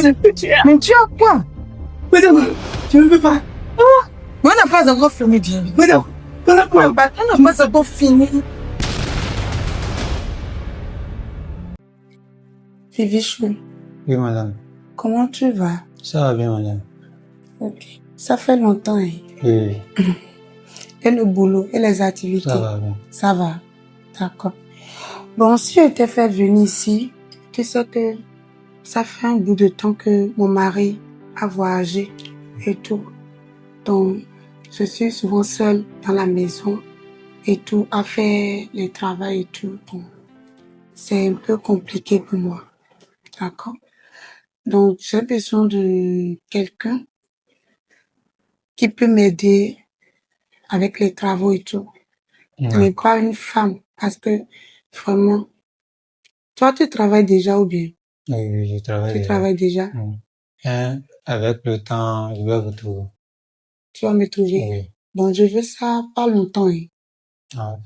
Mais tu as quoi? Madame, je ne peux pas. Mais on n'a pas encore fini, bien. Madame, on n'a pas. On n'a pas encore fini. Vivichou, Oui, madame. comment tu vas? Ça va bien, madame. Ok. Ça fait longtemps, hein? Oui, Et le boulot, et les activités? ça va bien. Ça va. D'accord. Bon, si je t'ai fait venir ici, tu sais que ça fait un bout de temps que mon mari a voyagé et tout. Donc, je suis souvent seule dans la maison et tout, à faire le travail et tout. Donc, c'est un peu compliqué pour moi. D'accord? Donc, j'ai besoin de quelqu'un qui peut m'aider avec les travaux et tout. Mais pas une femme, parce que vraiment, toi, tu travailles déjà ou bien? Oui, je travaille Tu déjà. travailles déjà? Oui. Hein, avec le temps, je vais vous trouver. Tu vas me trouver? Oui. Bon, je veux ça pas longtemps, hein. Ah,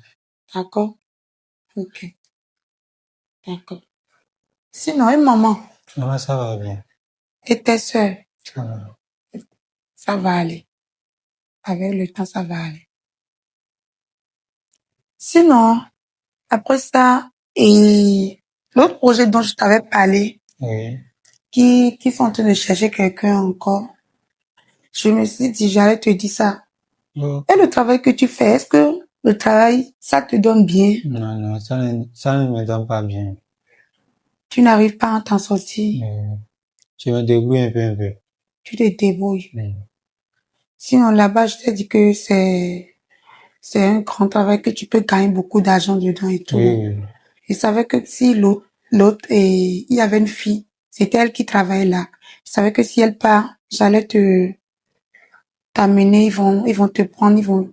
D'accord? Ok. D'accord. Sinon, et maman? maman, ça va bien. Et tes sœurs? Ça va. Ça va aller. Avec le temps, ça va aller. Sinon, après ça, et l'autre projet dont je t'avais parlé, Oui. qui sont en train de chercher quelqu'un encore, je me suis dit, j'allais te dire ça. Oh. Et le travail que tu fais, est-ce que le travail, ça te donne bien? Non, non, ça ne me donne pas bien. Tu n'arrives pas à t'en sortir? Je me débrouille un peu. Tu te débrouilles. Oui. Sinon, là-bas, je t'ai dit que c'est un grand travail, que tu peux gagner beaucoup d'argent dedans et tout. Oui. Je savais que si l'autre, et il y avait une fille, c'était elle qui travaillait là. Je savais que si elle part, j'allais t'amener, ils vont te prendre, ils vont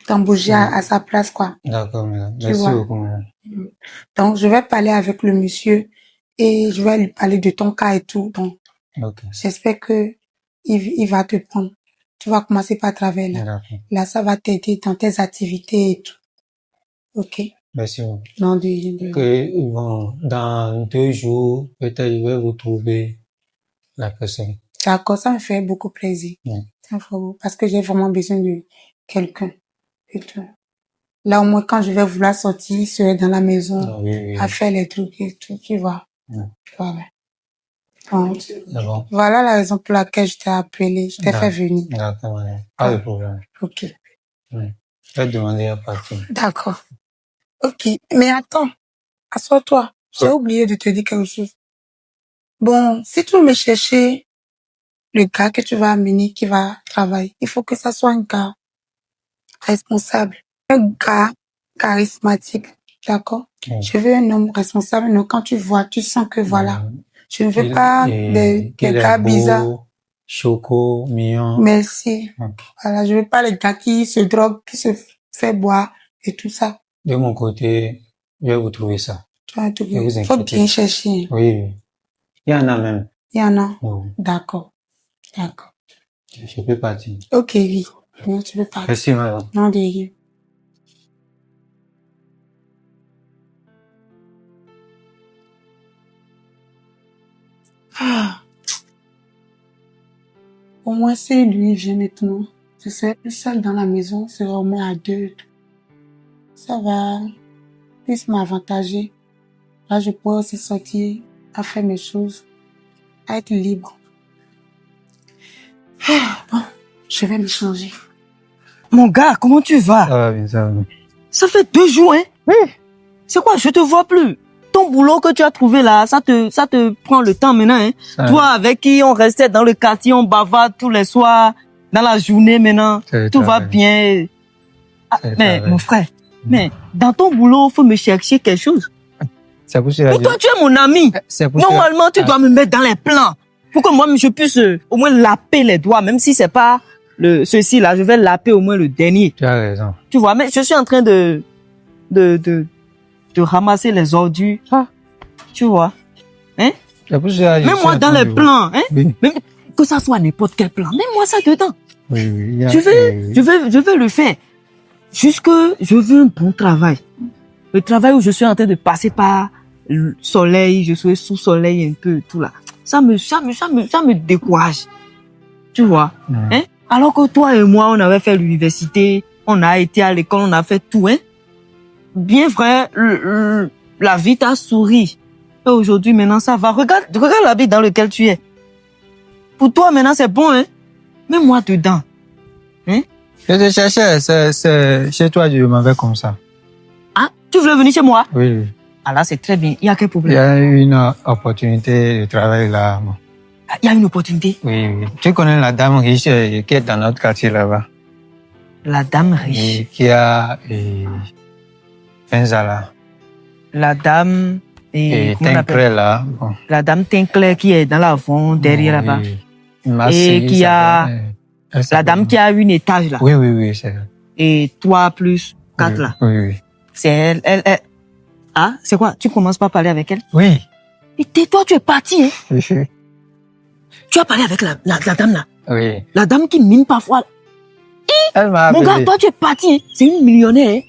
t'embaucher à sa place, quoi. D'accord, madame. Tu Merci vois. beaucoup, madame. Donc, je vais parler avec le monsieur et je vais lui parler de ton cas et tout. Donc, Ok. j'espère que il va te prendre. Tu vas commencer par travailler là. D'accord. Là, ça va t'aider dans tes activités et tout. Ok? Merci beaucoup. Non, Que, bon, dans 2 jours, peut-être je vais vous trouver la personne. D'accord, ça me fait beaucoup plaisir. Oui. Ça me fait beaucoup, parce que j'ai vraiment besoin de quelqu'un. Et tout. Là, au moins, quand je vais vouloir sortir, il serait dans la maison Ah, oui. à faire les trucs et tout, tu vois. Oui. Voilà. Donc, C'est bon. voilà la raison pour laquelle je t'ai appelé, je t'ai fait venir. D'accord, madame. Pas de problème. Ok. Oui. Je vais demander à partir. D'accord. Ok. Mais attends, assois-toi. J'ai oublié de te dire quelque chose. Bon, si tu veux me chercher le gars que tu vas amener qui va travailler, il faut que ça soit un gars responsable, un gars charismatique, d'accord? Oui. Je veux un homme responsable, donc quand tu vois, tu sens que voilà. Je ne veux pas des gars bizarres. Choco, mignon. Merci. Okay. Voilà, je veux pas les gars qui se droguent, qui se fait boire et tout ça. De mon côté, je vais vous trouver ça. Tu vois, tout Ne vous il faut inquiétez bien pas. chercher. Oui. Il y en a même. Il y en a? Oui. D'accord. D'accord. Je peux partir. Ok, oui. Non, tu peux partir. Merci, madame. Non, de rien. Ah. Au moins, si lui vient maintenant, je serai plus seule dans la maison, c'est au moins à deux. Ça va plus m'avantager. Là, je peux aussi sortir, à faire mes choses, à être libre. Ah, bon, je vais me changer. Mon gars, comment tu vas? Ça va bien, ça va bien. Ça fait 2 jours, hein? Oui. C'est quoi? Je te vois plus. Ton boulot que tu as trouvé là, ça te prend le temps maintenant, hein? Ça Toi, avec qui on restait dans le quartier, on bavarde tous les soirs, dans la journée maintenant, tout va bien. Ah, mais mon frère, mais dans ton boulot, faut me chercher quelque chose. C'est pour cela. Mais toi, tu es mon ami. C'est pour Normalement, tu dois me mettre dans les plans pour que moi, je puisse au moins laper les doigts, même si c'est pas ceci là, je vais laper au moins le dernier. Tu as raison. Tu vois, mais je suis en train de ramasser les ordures. Ah. Tu vois, hein? C'est pour cela. Même moi dans les plans, hein? Oui. Même que ça soit n'importe quel plan, même moi ça dedans. Oui, oui. Je veux le faire. Jusque je veux un bon travail. Le travail où je suis en train de passer par le soleil, je suis sous soleil un peu, tout là. ça me décourage. Tu vois? Hein? Alors que toi et moi, on avait fait l'université, on a été à l'école, on a fait tout, hein? Bien vrai, la vie t'a souri. Et aujourd'hui, maintenant, ça va. Regarde l'habit dans lequel tu es. Pour toi, maintenant, c'est bon, hein? Mets-moi dedans. Hein? Je te cherchais, c'est chez toi, je m'avais comme ça. Ah, tu voulais venir chez moi? Oui. Ah là, c'est très bien. Il y a quel Il y problème? a une opportunité de travail là. Bon. Il y a une opportunité. Oui. Tu connais la dame riche qui est dans notre quartier là-bas. La dame riche. Et qui a Fenzala. La dame... Et comment on appelle? Tincré là. Bon. La dame Tincré qui est dans l'avant, derrière là-bas. Oui. Et qui a... La dame qui a un étage là. Oui, c'est elle. Et 3 plus 4 là. Oui. C'est elle. Ah, c'est quoi? Tu commences pas à parler avec elle? Oui. Et tais-toi, tu es parti, hein? Oui. Tu as parlé avec la dame là. Oui. La dame qui mine parfois. Elle m'a Mon appelé. gars, toi tu es parti, hein? C'est une millionnaire, hein?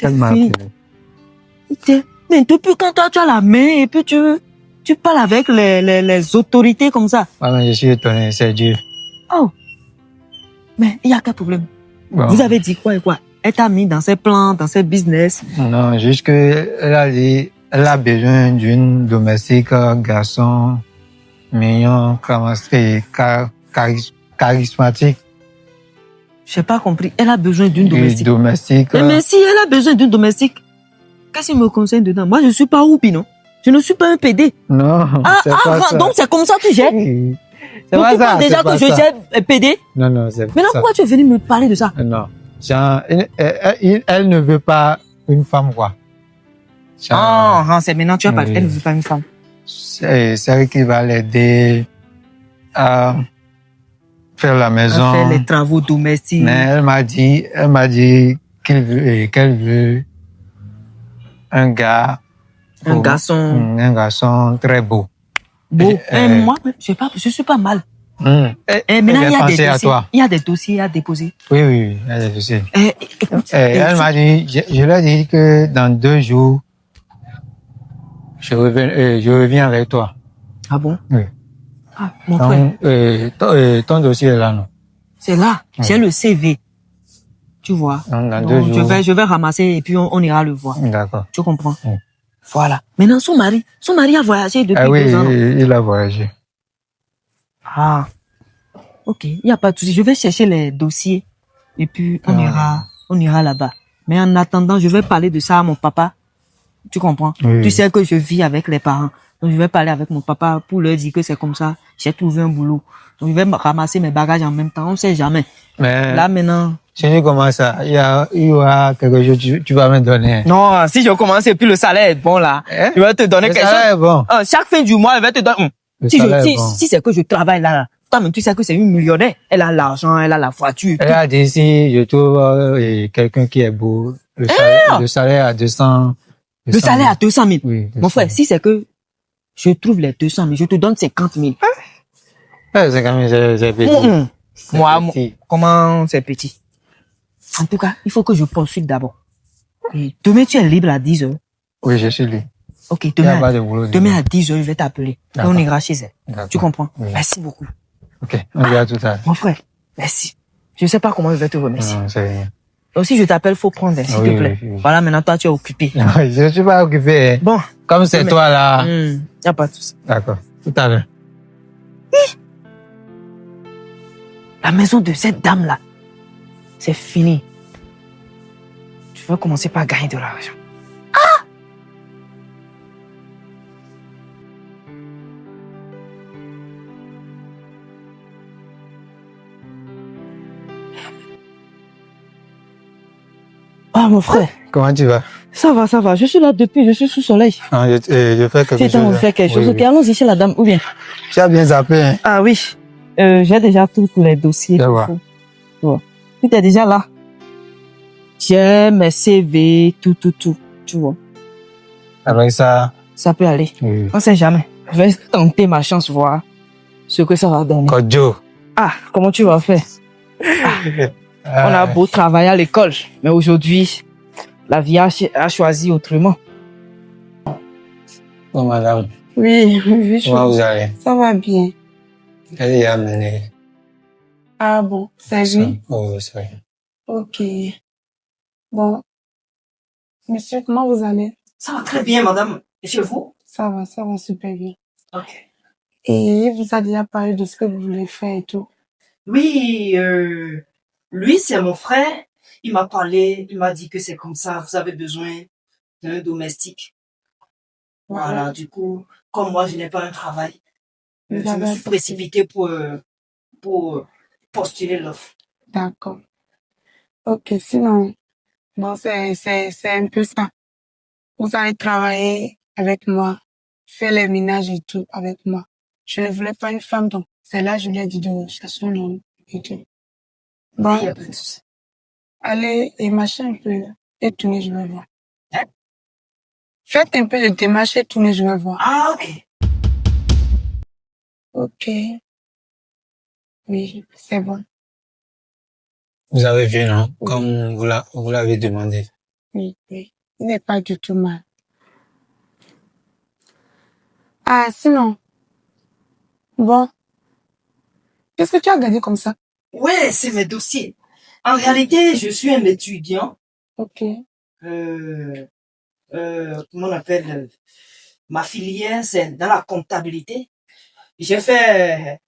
Elle m'a fini. appelé. Mais depuis quand toi tu as la main et puis tu parles avec les autorités comme ça. Ah, mais je suis étonné, c'est Dieu. Oh. Mais il y a quel problème? Bon. Vous avez dit quoi et quoi? Elle t'a mis dans ses plans, dans ses business. Non, juste que elle a dit, elle a besoin d'une domestique, garçon, mignon, charismatique. J'ai pas compris. Elle a besoin d'une domestique. Domestique. Mais si elle a besoin d'une domestique, qu'est-ce qu'il me conseille dedans? Moi, je suis pas Oupi, non? Je ne suis pas un PD. Non, c'est pas ça. Donc c'est comme ça que tu gères? C'est Donc pas tu ça. penses déjà c'est pas que je ça. gère PD? Non, c'est pas Maintenant, ça. pourquoi tu es venu me parler de ça? Non. Genre, elle ne veut pas une femme, quoi. Genre, C'est maintenant tu as parlé. Elle ne veut pas une femme. c'est celle qui va l'aider à faire la maison. À faire les travaux domestiques. Mais elle m'a dit qu'elle veut un gars. Un garçon. Un garçon très beau. Beau. Moi, je suis pas mal. Maintenant, Maintenant, il y a des à dossiers. toi. Il y a des dossiers à déposer. Oui, il y a des dossiers. Écoute, Elle m'a dit, je lui ai dit que dans 2 jours, je reviens avec toi. Ah bon? Oui. Ah, mon frère. Ton dossier est là, non? C'est là. J'ai le CV. Tu vois? Dans Donc, 2 jours. je vais ramasser et puis on ira le voir. D'accord. Tu comprends? Oui. Voilà. Maintenant, son mari a voyagé depuis Ah oui, 2 ans. il a voyagé. Ah. Ok. Il n'y a pas de souci. Je vais chercher les dossiers et puis on ira là-bas. Mais en attendant, je vais parler de ça à mon papa. Tu comprends? Oui. Tu sais que je vis avec les parents. Donc, je vais parler avec mon papa pour leur dire que c'est comme ça. J'ai trouvé un boulot. Donc, je vais ramasser mes bagages en même temps. On sait jamais. Mais Là, maintenant. si tu commences ça, il y aura quelque chose, tu vas me donner. Non, si je commence et puis le salaire est bon là, je vais te donner Le quelque salaire chose. est bon. Chaque fin du mois, je vais te donner. Le salaire est bon. Si c'est que je travaille là, toi-même, tu sais que c'est une millionnaire. Elle a l'argent, elle a la voiture. Elle a dit si je trouve quelqu'un qui est beau, le salaire à 200. Le salaire à 200 000. Oui. Mon frère, si c'est que je trouve les 200 000, je te donne 50 000. C'est quand même, c'est petit. Moi, petit. comment c'est petit? En tout cas, il faut que je poursuive d'abord. Et demain, tu es libre à 10 heures. Oui, je suis libre. Ok, Il n'y a pas de boulot. demain à 10 heures, je vais t'appeler. Et D'accord. on ira chez elle. D'accord. Tu comprends? Oui. Merci beaucoup. Ok, on verra tout à l'heure. Mon frère, merci. Je sais pas comment je vais te remercier. Non, c'est rien. Donc, si je t'appelle, faut prendre, s'il Oui, te plaît. oui. Voilà, maintenant, toi, tu es occupé. Non, je ne suis pas occupé. Hein. Bon. Comme c'est Mais- toi là. Y a pas de souci. D'accord. Tout à l'heure. La maison de cette dame-là, c'est fini. Tu vas commencer par gagner de l'argent. Ah, mon frère, Comment tu vas? ça va. Je suis là depuis, je suis sous soleil. Ah, je fais quelque Tu es chose. en train de faire quelque chose. Oui, Ok, oui. allons-y chez la dame, ou bien? Tu as bien zappé. Hein? Ah oui, j'ai déjà tous les dossiers. Je qu'il vois. faut. Tu vois. Tu es déjà là. J'ai mes CV, tout. Tu vois. Avec ça, Ça peut aller. oui. On sait jamais. Je vais tenter ma chance, voir ce que ça va donner. Kodjo. Ah, comment tu vas faire? On a beau travailler à l'école, mais aujourd'hui, la vie a choisi autrement. Oh, madame. Oui, oui, Comment vous allez? ça va bien. Elle est amenée. Ah bon, c'est lui? Oh, c'est vrai. Ok. Bon, monsieur, comment vous allez? Ça va très bien, madame. Et chez vous? Ça va super bien. Ok. Et il vous a déjà parlé de ce que vous voulez faire et tout? Oui, lui, c'est mon frère. Il m'a parlé, il m'a dit que c'est comme ça, vous avez besoin d'un domestique. Voilà, du coup, comme moi, je n'ai pas un travail, Vous je me avez suis précipité pour postuler l'offre. D'accord. Ok, sinon, bon, c'est un peu ça. Vous allez travailler avec moi, faire les ménages et tout avec moi. Je ne voulais pas une femme, donc c'est là que je lui ai dit de chercher un homme et tout. Il Bon, n'y a pas de souci. allez et marchez un peu là, et tournez, je vais voir. Hein? Faites un peu de démarche et tournez, je vais voir. Ah, ok. Ok, oui, c'est bon. Vous avez vu, non? Oui. Comme vous l'avez demandé. Oui. Il n'est pas du tout mal. Ah, sinon, bon, qu'est-ce que tu as regardé comme ça? Ouais, c'est mes dossiers. En réalité, je suis un étudiant. Ok. Comment on appelle, ma filière, c'est dans la comptabilité. J'ai fait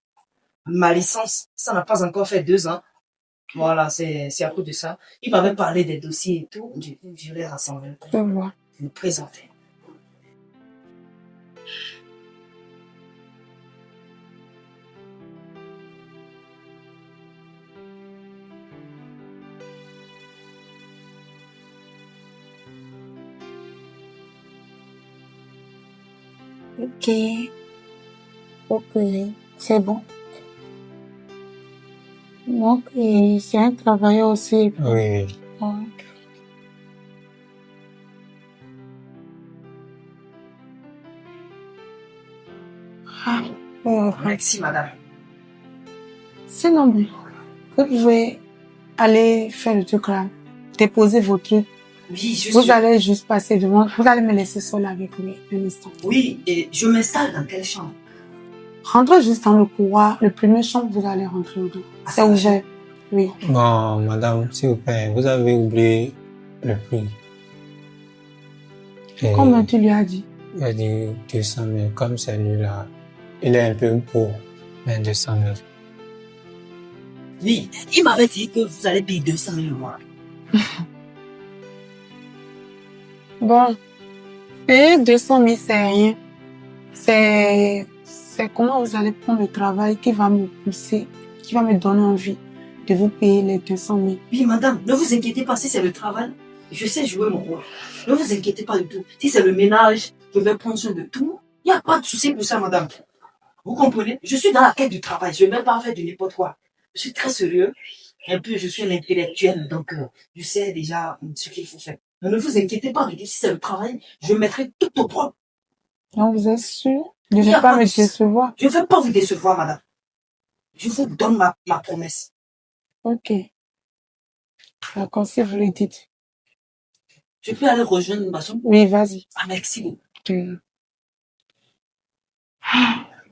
ma licence. Ça n'a pas encore fait 2 ans. Voilà, c'est à cause de ça. Il m'avait parlé des dossiers et tout. Je l'ai rassemblé Je vois. pour me présenter. Ok. Ok, c'est bon. Donc, c'est un travailleur aussi. Oui. Ouais. Ah, bon. Merci, madame. Sinon, bon, vous pouvez aller faire le truc là, déposer vos trucs. Oui, je Vous suis. allez juste passer devant, vous allez me laisser seule avec lui un instant. Oui, et je m'installe dans quelle chambre? Rentrez juste dans le couloir, le premier chambre, vous allez rentrer dedans. C'est ouvert. Oui. Bon, madame, s'il vous plaît, vous avez oublié le prix. Et Comme tu lui as dit. il a dit 200 000. Comme c'est lui-là, il est un peu pauvre, mais 200 000. Oui, il m'avait dit que vous allez payer 200 000 mois. Bon, payer 200 000, c'est rien. C'est comment vous allez prendre le travail qui va me pousser, qui va me donner envie de vous payer les 200 000. Oui, madame, ne vous inquiétez pas si c'est le travail. Je sais jouer mon rôle. Ne vous inquiétez pas du tout. Si c'est le ménage, je vais prendre soin de tout. Il n'y a pas de souci pour ça, madame. Vous comprenez? Je suis dans la quête du travail. Je ne vais même pas faire du n'importe quoi. Je suis très sérieux. Un peu, je suis un intellectuel, donc je sais déjà ce qu'il faut faire. Ne vous inquiétez pas du tout. Si c'est le travail, je mettrai tout au propre. Donc, vous êtes sûr de Il y ne a pas pas me de souci. décevoir? Je ne vais pas vous décevoir, madame. Je vous donne ma promesse. Ok. D'accord, si vous le dites. Je peux aller rejoindre ma chambre? Oui, vas-y. Ah, merci beaucoup.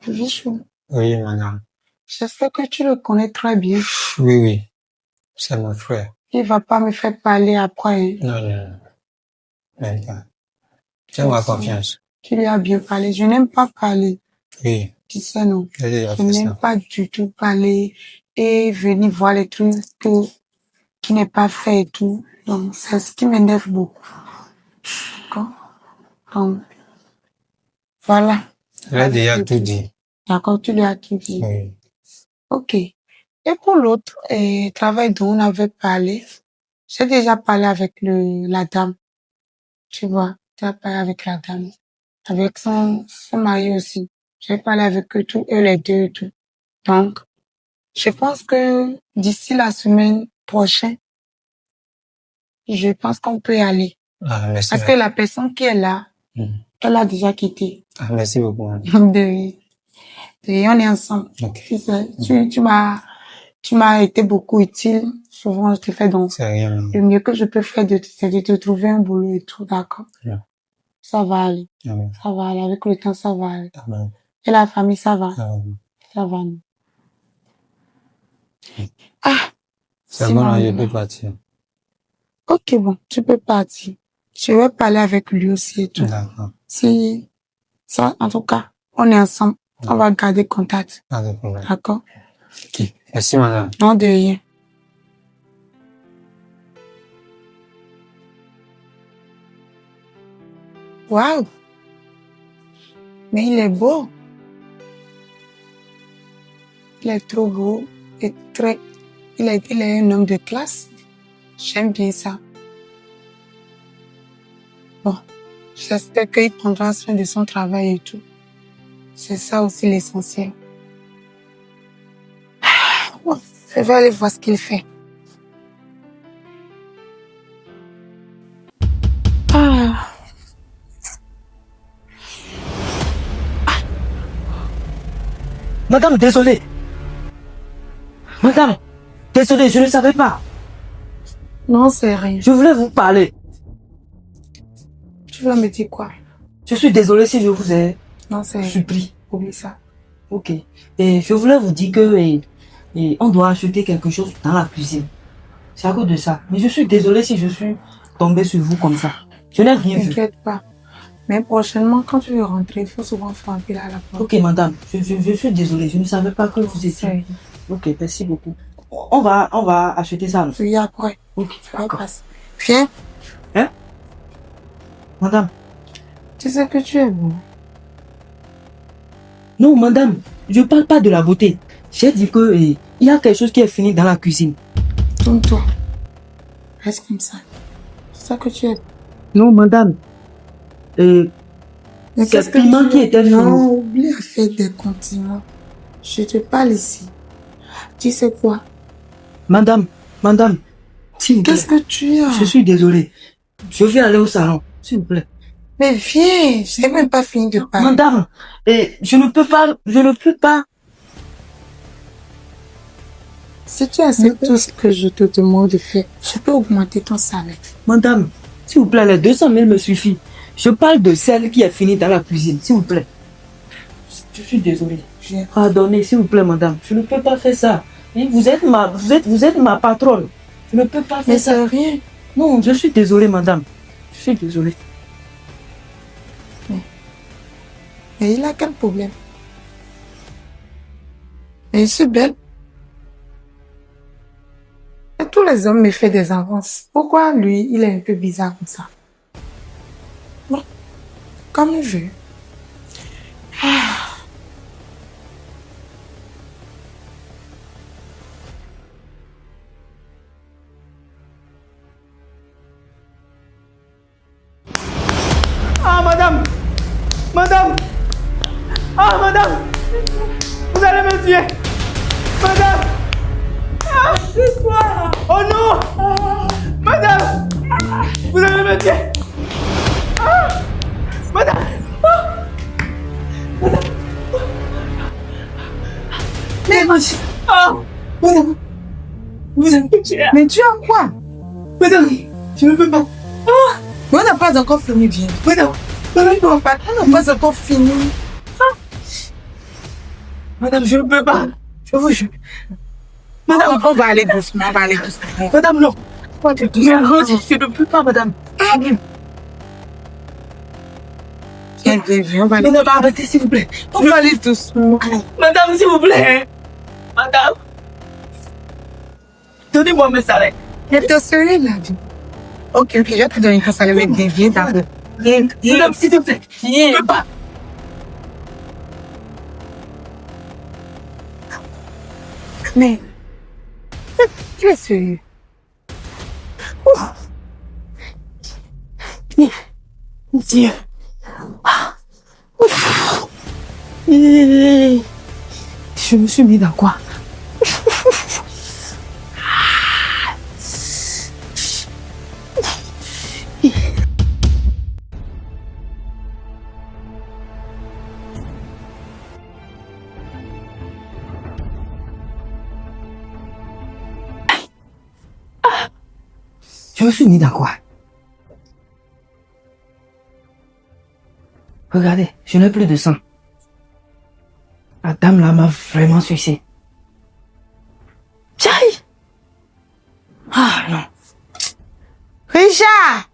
Bichou, Oui, madame. j'espère que tu le connais très bien. Oui, oui. C'est mon frère. Il va pas me faire parler après. Hein. Non, non, non. Même pas. Fais-moi confiance. Tu lui as bien parlé. Je n'aime pas parler. Oui. Tu sais, non. J'ai déjà Je fait n'aime ça. pas du tout parler et venir voir les trucs qui n'est pas fait et tout. Donc, c'est ce qui m'énerve beaucoup. D'accord? Donc, voilà. J'ai déjà tout dit. D'accord, tu lui as tout dit. Oui. Ok. Et pour l'autre travail dont on avait parlé, j'ai déjà parlé avec la dame. Tu vois, tu as parlé avec la dame. Avec son mari aussi. J'ai parlé avec eux tous, eux les deux et tout. Donc, je pense que d'ici la semaine prochaine, je pense qu'on peut y aller. Ah, merci. Parce que la personne qui est là, elle a déjà quitté. Ah, merci beaucoup. Et on est ensemble. Ok. Tu sais, tu m'as été beaucoup utile. Souvent, je te fais donc. C'est rien. Le mieux que je peux faire, c'est de te trouver un boulot et tout, d'accord? Yeah. Ça va aller. Amen. Ça va aller. Avec le temps, ça va aller. Amen. Et la famille, ça va. Amen. Ça va. Non. Ah! C'est bon, Simon, je peux partir. Ok, bon, tu peux partir. Je vais parler avec lui aussi et tout. D'accord. Si, ça, en tout cas, on est ensemble. On va garder contact. Pas de problème. D'accord? Ok. Merci, madame. Non, de rien. Waouh! Mais il est beau. Il est trop beau et très, il est un homme de classe. J'aime bien ça. Bon, j'espère qu'il prendra soin de son travail et tout. C'est ça aussi l'essentiel. Bon, je vais aller voir ce qu'il fait. Ah. Madame, désolé. Madame, désolé, je ne savais pas. Non, c'est rien. Je voulais vous parler. Tu vas me dire quoi? Je suis désolé si je vous ai Non, c'est rien. surpris. Oublie ça. Ok. Et je voulais vous dire que on doit acheter quelque chose dans la cuisine. C'est à cause de ça. Mais je suis désolé si je suis tombé sur vous comme ça. Je n'ai rien vu. T'inquiète pas. Mais prochainement, quand tu veux rentrer, il faut souvent frapper à la porte. Ok, madame. Je suis désolé. Je ne savais pas que vous C'est étiez. rien. Ok, merci beaucoup. On va acheter ça. alors. Oui, après. Ok, Tu vas d'accord. passer. Viens. Madame. Tu sais que tu es beau. Non, madame. Je parle pas de la beauté. J'ai dit que il y a quelque chose qui est fini dans la cuisine. Tourne-toi. Reste comme ça. C'est ça que tu es. Non, madame. Mais C'est qu'est-ce le piment tu- qui était Non, fini. oublie à faire des compliments. Je te parle ici. Tu sais quoi? Madame, s'il vous plaît. Qu'est-ce que tu as? Je suis désolé. Je vais aller au salon, s'il vous plaît. Mais viens, je n'ai même pas fini de parler. Madame, je ne peux pas. Si tu acceptes tout ce que je te demande de faire, je peux augmenter ton salaire. Madame, s'il vous plaît, les 200 000 me suffit. Je parle de celle qui est finie dans la cuisine, s'il vous plaît. Je suis désolé. Viens. Pardonnez, s'il vous plaît, madame. Je ne peux pas faire ça. Hein, vous êtes ma patronne. Je ne peux pas Mais faire ça. c'est rien. Non, je suis désolé, madame. Je suis désolé. Mais il a quel problème? Mais je suis belle. Et tous les hommes me font des avances. Pourquoi lui, il est un peu bizarre comme ça? Bon, comme il veut. Ah, madame! Madame! Ah, madame! Vous allez me tuer! Madame! Ah, c'est quoi? Oh non! Madame! Vous allez me tuer! Ah, madame! Ah, madame! Mais, Ah, madame! Vous allez me tuer! mais tu as quoi? Madame! Je ne peux pas! Mais on n'a pas encore fini, bien. Madame! On n'a pas encore fini. Madame, je ne peux pas! Je vous jure! Madame! On va aller doucement, on va aller doucement. Madame, non! Pas de Je ne peux pas, madame! Viens, on va aller. Madame, arrêtez, s'il vous plaît! On va aller doucement. Madame, s'il vous plaît! Madame! Donnez-moi mes salaires! Mais t'es sérieux, là? Ok, je vais te donner ton salaire, mais viens d'abord. Viens. Madame, s'il te plaît! Je ne peux pas! Mais, tu es sérieux? Dieu! Je me suis mis dans quoi? Je me suis mis dans quoi? Regardez, je n'ai plus de sang. La dame là m'a vraiment sucé. Tchaï! Ah non. Richard!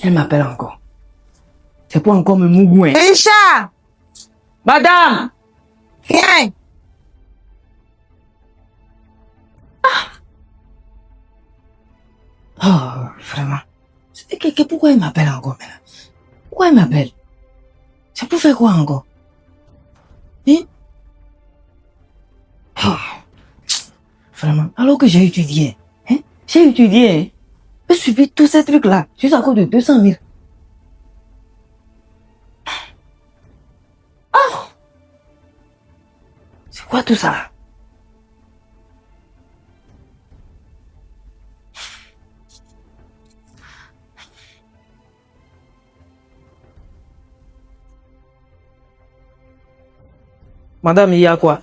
Elle m'appelle encore. C'est pour encore me mougouer. Richard! Madame! Viens! Oh, vraiment. Pourquoi il m'appelle encore maintenant? Pourquoi il m'appelle? C'est pour faire quoi encore? Hein? Oh, vraiment. Alors que j'ai étudié. Hein? J'ai étudié. J'ai suivi tous ces trucs-là. Juste à cause de 200 000. Oh! C'est quoi tout ça? Madame, il y a quoi?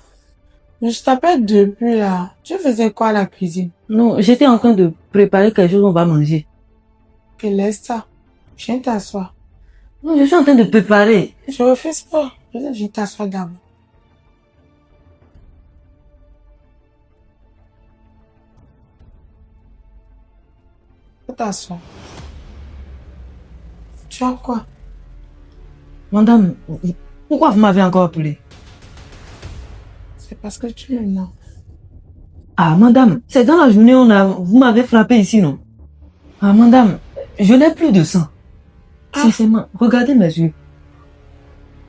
Je t'appelle depuis là. Tu faisais quoi à la cuisine? Non, j'étais en train de préparer quelque chose qu'on va manger. Que laisse ça. Viens t'asseoir. Non, je suis en train de préparer. Je refuse pas. Viens t'asseoir d'abord. Viens t'asseoir. Tu as quoi? Madame, pourquoi vous m'avez encore appelé? C'est parce que tu es là. Ah, madame, c'est dans la journée vous m'avez frappé ici, non? Ah, madame, je n'ai plus de sang. Sincèrement, regardez mes yeux.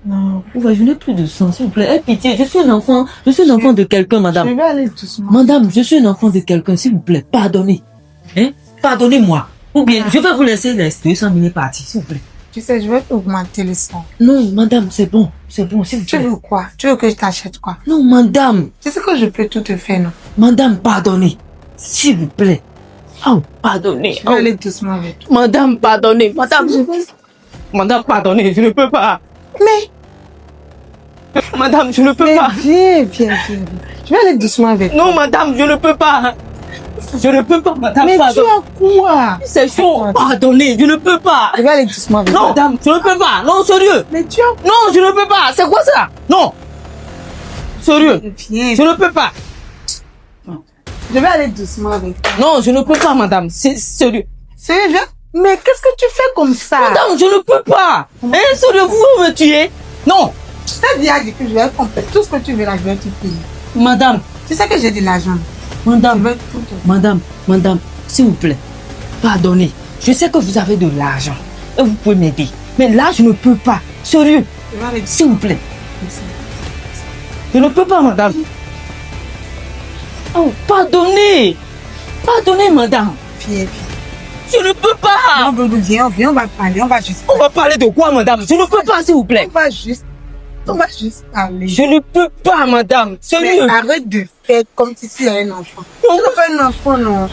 Non. Ouais, je n'ai plus de sang, s'il vous plaît. Aie pitié, je suis un enfant de quelqu'un, madame. Je vais aller doucement. Madame, je suis un enfant de quelqu'un, s'il vous plaît, pardonnez. Hein? Pardonnez-moi. Ou bien, je vais vous laisser les 200 000 parties, s'il vous plaît. Tu sais, je vais augmenter le son. Non, madame, c'est bon, s'il vous Tu plaît. veux quoi? Tu veux que je t'achète quoi? Non, madame, Tu sais que je peux tout te faire, non? madame, pardonnez. S'il vous plaît. Oh, pardonnez. Je vais aller doucement avec toi. Madame, pardonnez. Madame, madame, pardonnez, je ne peux pas. Mais, Madame, je ne peux mais pas. viens. Je vais aller doucement avec toi. Non, madame, je ne peux pas. Je ne peux pas, madame. Mais tu pardon. as quoi? C'est chaud. Pardonnez, je ne peux pas. Je vais aller doucement avec Non, toi. madame, je ne peux pas. Non, sérieux. Mais tu as... Non, je ne peux pas. C'est quoi ça? Non. Sérieux. Viens. Je ne peux pas. Je vais aller doucement avec toi. Non, je ne peux pas, madame. C'est sérieux. Sérieux? Mais qu'est-ce que tu fais comme ça? Madame, je ne peux pas. Hein, sérieux, vous voulez me tuer? Non. Je t'ai déjà dit que je vais compléter tout ce que tu veux là, je vais te payer. Madame, Tu sais que j'ai de l'argent. Je madame, vais tout te... madame, s'il vous plaît, pardonnez. Je sais que vous avez de l'argent et vous pouvez m'aider. Mais là, je ne peux pas. Sérieux, Je vais aller s'il vous plaît. doucement. Je ne peux pas, madame. Oh, pardonnez. Pardonnez, madame. Viens. Je ne peux pas. Non, Bobo, viens, on va parler, on va juste... On va parler de quoi, madame? Je ne peux pas, s'il vous plaît. On va juste parler. Je ne peux pas, madame. Mais Sérieux. arrête de faire comme si tu es un enfant. Non. Tu n'es pas un enfant, non.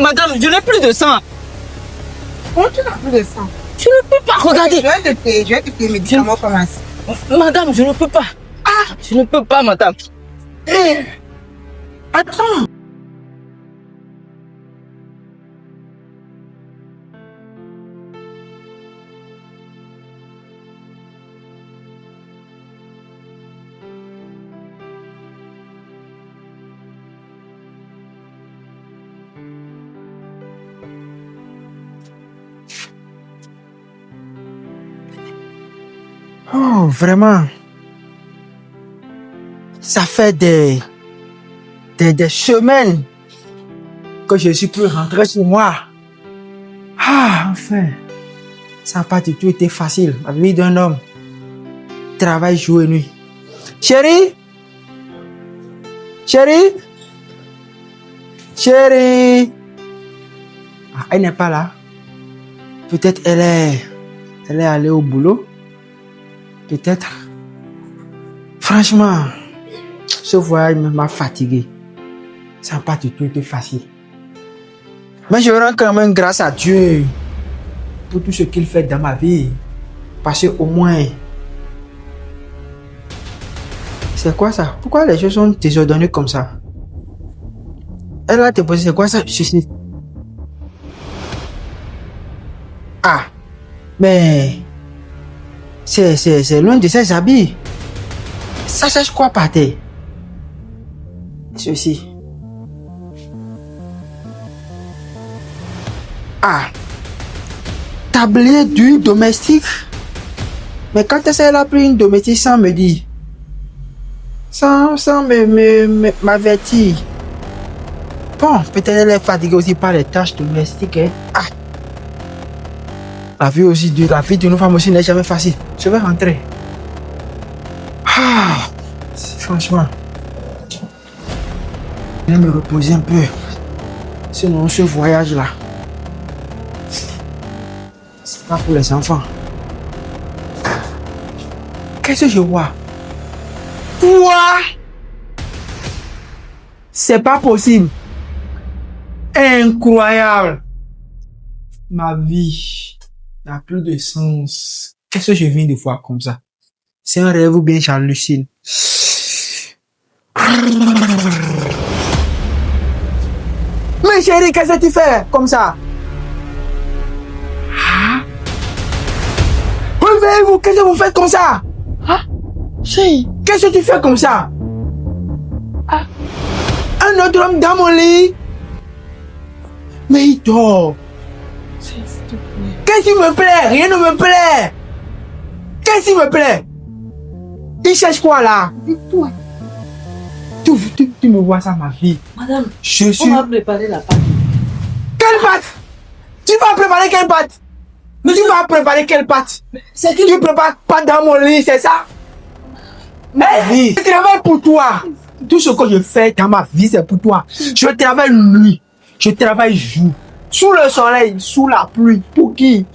Madame, je n'ai plus de sang. Comment tu n'as plus de sang? Je ne peux pas, regardez. Je vais te payer médicaments pharmacie. Madame, je ne peux pas. Ah, je ne peux pas, madame. Hé, attends. Oh, vraiment. Ça fait des semaines que je suis plus rentré chez moi. Ah, enfin. Ça n'a pas du tout été facile. La vie d'un homme. Travail jour et nuit. Chérie? Chérie? Chérie? Ah, elle n'est pas là. Peut-être elle est allée au boulot. Peut-être. Franchement, ce voyage m'a fatigué. Ça n'a pas du tout été facile. Mais je rends quand même grâce à Dieu pour tout ce qu'il fait dans ma vie. Parce que au moins... C'est quoi ça? Pourquoi les choses sont désordonnées comme ça? Elle a déposé, c'est quoi ça? Ceci. Ah, mais C'est loin de ses habits. Ça cherche quoi par terre? Ceci. Ah. Tablier d'huile domestique. Mais quand est-ce qu'elle a pris une domestique sans me dire? Sans m'avertir. Bon, peut-être elle est fatiguée aussi par les tâches domestiques. Hein. Ah. La vie d'une femme aussi n'est jamais facile. Je vais rentrer. Ah. Franchement. Je vais me reposer un peu. Sinon, ce voyage-là, c'est pas pour les enfants. Qu'est-ce que je vois? Quoi? C'est pas possible. Incroyable. Ma vie n'a plus de sens. Qu'est-ce que je viens de voir comme ça? C'est un rêve ou bien j'hallucine? Mais chérie, qu'est-ce que tu fais comme ça? Réveillez-vous, qu'est-ce que vous faites comme ça? Chérie, qu'est-ce que tu fais comme ça? Un autre homme dans mon lit? Mais il dort. Qu'est-ce qui me plaît? Rien ne me plaît. Qu'est-ce qui me plaît? Il cherche quoi là? Toi. Tu me vois ça, ma vie. Madame, Je suis... on va préparer la pâte. Quelle pâte? Tu vas préparer quelle pâte? Mais tu vas préparer quelle pâte? C'est que Tu prépares pas dans mon lit, c'est ça? Ma vie. Je travaille pour toi. Tout ce que je fais dans ma vie, c'est pour toi. Je travaille nuit. Je travaille jour. Sous le soleil, sous la pluie. Pour qui?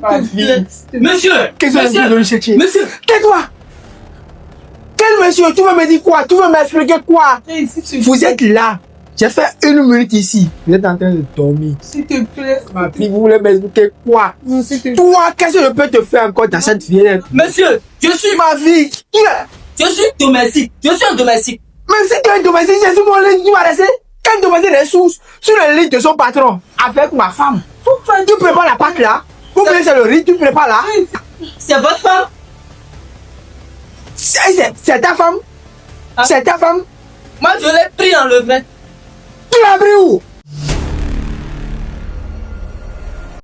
Ma vie. Monsieur! Qu'est-ce que tu veux me chercher? Monsieur! Tais-toi! Quel monsieur? Tu veux me dire quoi? Tu veux m'expliquer quoi? Vous êtes là. J'ai fait 1 minute ici. Vous êtes en train de dormir. S'il te plaît. Ma fille, vous voulez m'expliquer quoi? Non, s'il te plaît. Toi, qu'est-ce que je peux te faire encore dans cette vie? Monsieur, je suis Ma vie. Je suis domestique. Je suis un domestique. Même si tu es un domestique, c'est sous mon lit, tu vas rester. Quand un domestique est sous le lit de son patron, avec ma femme. Tu prépares la pâte là. Ou bien c'est le riz, tu prépares là. C'est votre femme? C'est ta femme. Ah. C'est ta femme. Moi, je l'ai pris dans le vin. Tu l'as pris où?